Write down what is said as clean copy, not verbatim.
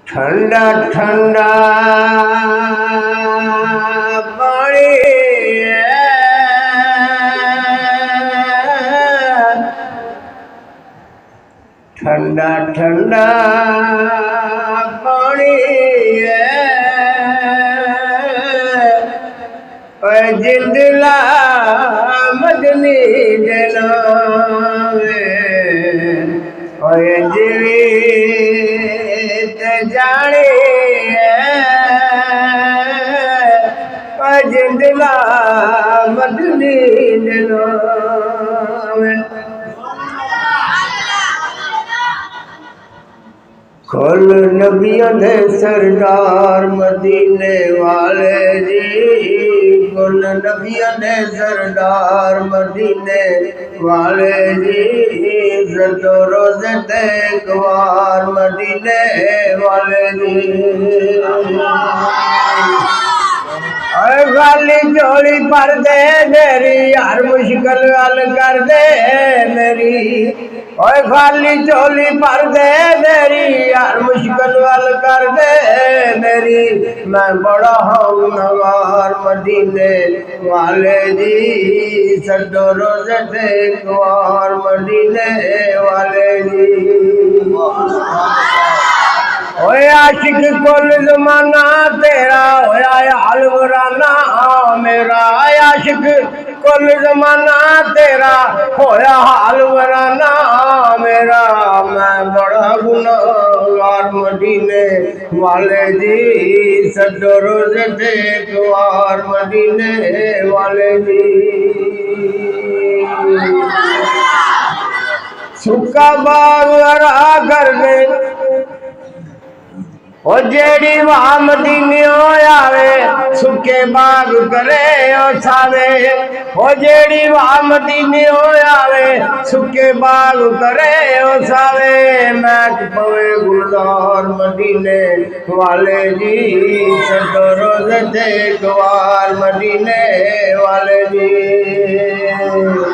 ठंडा ठंडा पानी ठंडा ठंडा पानी जिंदला मदनी देना जीवी जाने जिंदला मदनी देना कुल नबियों ने सरदार मदीने वाले जी कुल नबियों ने सरदार मदीने वाले जी जदों रोज़े देखवार मदीने वाले जी खाली झोली भर दे मेरी हर मुश्किल हल कर दे मेरी ओए खाली झोली भर दे मेरी हर मुश्किल हल कर दे मेरी मैं बड़ा हूँ नवार मदीने वाले जी सदो रोज़े देखवार मदीने वाले जी ओए आशिक कुल ज़माना तेरा होया हाल वराना मेरा आशिक कुल ज़माना तेरा होया हाल वराना मेरा मैं बड़ा गुनाहगार मदीने वाले जी सदो रोज़े देखवार मदीने वाले जी सुक्का बाग हरा कर दे ओ जेड़ी वहाँ मदीनियों आवे सुके बाग करे ओ छावे ओ जेड़ी वहाँ मदीनियों आवे सुके बाग करे ओ छावे मैं पवे गुलजार मदीने वाले जी सदो रोज़े देखवार मदीने वाले जी